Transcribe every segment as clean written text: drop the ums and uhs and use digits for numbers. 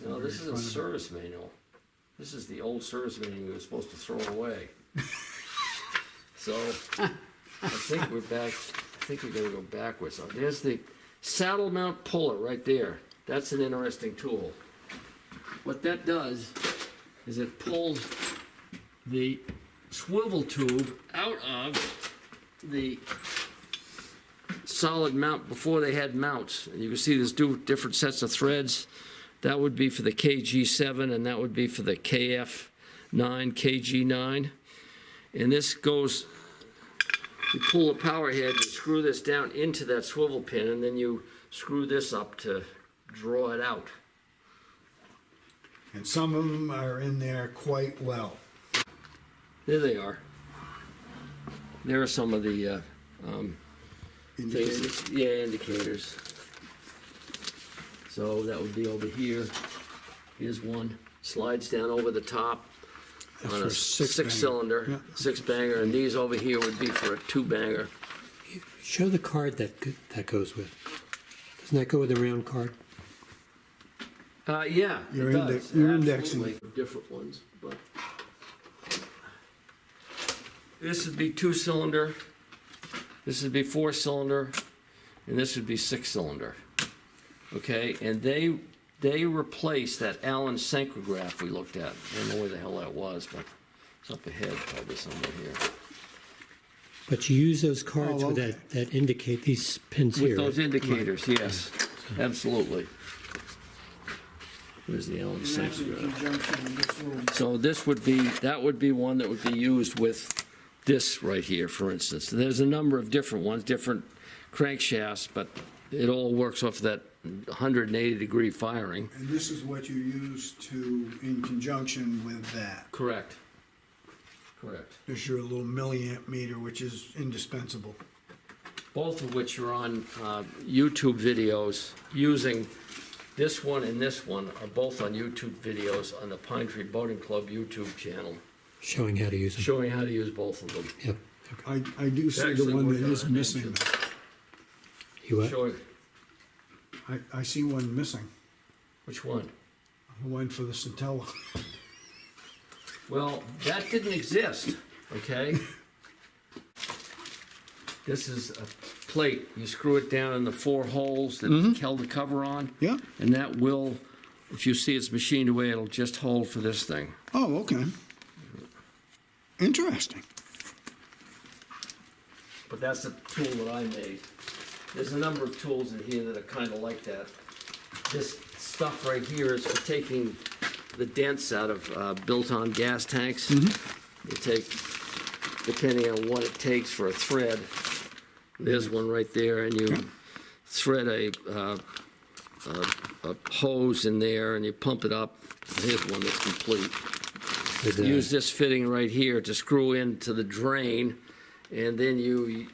No, this is a service manual. This is the old service manual we were supposed to throw away. So, I think we're back, I think we gotta go backwards. So there's the saddle mount puller right there. That's an interesting tool. What that does is it pulls the swivel tube out of the solid mount before they had mounts. And you can see there's two different sets of threads. That would be for the KG7 and that would be for the KF9, KG9. And this goes, you pull the power head, you screw this down into that swivel pin, and then you screw this up to draw it out. And some of them are in there quite well. There they are. There are some of the Indicators. things, yeah, indicators. So that would be over here. Here's one. Slides down over the top. That's On for a a six-banger. cylinder, Yeah. 6-banger, and these over here would be for a 2-banger. Show the card that goes with. Doesn't that go with the round card? Yeah, You're it does. you're Absolutely. indexing. Different ones, but this would be 2-cylinder. This would be 4-cylinder, and this would be 6-cylinder. Okay, and they replaced that Allen Synchrograph we looked at. I don't know where the hell that was, but it's up ahead, probably somewhere here. But you use those cards Oh, with okay. that indicate these pins With here. those right? indicators, yes, absolutely. Where's the Allen And that's in Synchrograph? conjunction with this little. So that would be one that would be used with this right here, for instance. There's a number of different ones, different crankshafts, but it all works off that 180-degree firing. And this is what you use in conjunction with that. Correct. Correct. This is your little milliamp meter, which is indispensable. Both of which are on YouTube videos using this one and this one are both on YouTube videos on the Pine Tree Boating Club YouTube channel, Showing how to use them. showing how to use both of them. Yep. Okay. I do see Actually, the one we're that is gonna missing. mention- You what? Showing, I see one missing. which one? The one for the Centella. Well, that didn't exist, okay? This is a plate. You screw it down in the 4 holes that held the cover on. Yeah. And that will, if you see it's machined away, it'll just hold for this thing. Oh, okay. Interesting. But that's a tool that I made. There's a number of tools in here that are kind of like that. This stuff right here is for taking the dents out of built-on gas tanks. You take, depending on what it takes for a thread, there's one right there, and you thread a hose in there, and you pump it up. Here's one that's complete. With the- Use this fitting right here to screw into the drain, and then you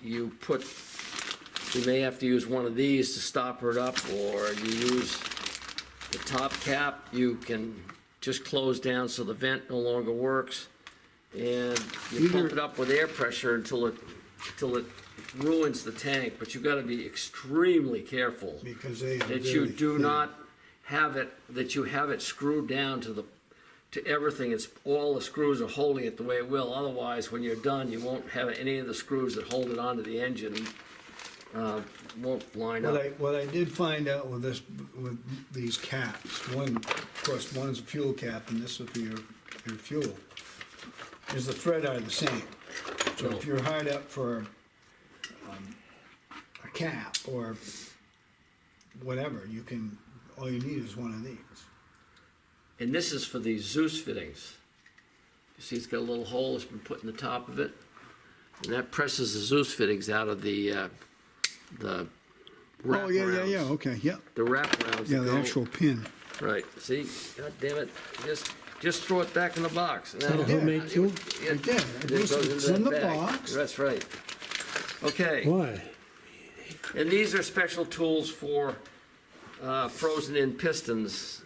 may have to use one of these to stopper it up, or you use the top cap. You can just close down so the vent no longer works, and you pump it up with air pressure until it ruins the tank. But you got to be extremely careful Because they are that you very do thin. not have it, that you have it screwed down to everything. It's all the screws are holding it the way it will. Otherwise, when you're done, you won't have any of the screws that hold it onto the engine. Won't line up. What I did find out with these caps, of course, one's a fuel cap and this is for your fuel, is the thread are the same. So if you're hired up for a cap or whatever, all you need is one of these. And this is for these Zeus fittings. You see it's got a little hole that's been put in the top of it. And that presses the Zeus fittings out of the wraparounds. Oh, yeah, okay, yeah. The wraparounds. Yeah, that the go- actual pin. Right, see, god damn it, just throw it back in the box. Is that a homemade tool? Yeah, I did. it goes into It's in that the bag. box. That's right. Okay, Why? and these are special tools for frozen-in pistons.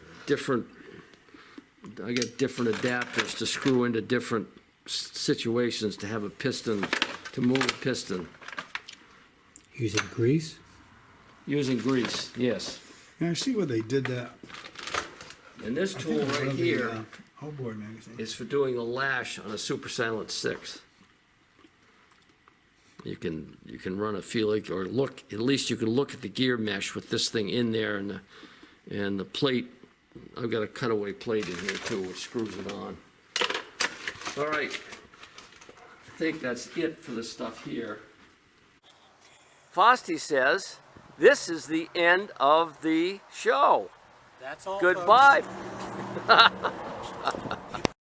I get different adapters to screw into different situations to have a piston, to move a piston. Using grease? Using grease, yes. Yeah, I see where they did that. And this I tool think right one of the, here Outboard magazine. is for doing a lash on a Super Silent 6. You can run a feeler or look, at least you can look at the gear mesh with this thing in there and the plate. I've got a cutaway plate in here too, which screws it on. All right, I think that's it for the stuff here. Fosty says, this is the end of the show. That's all. Goodbye.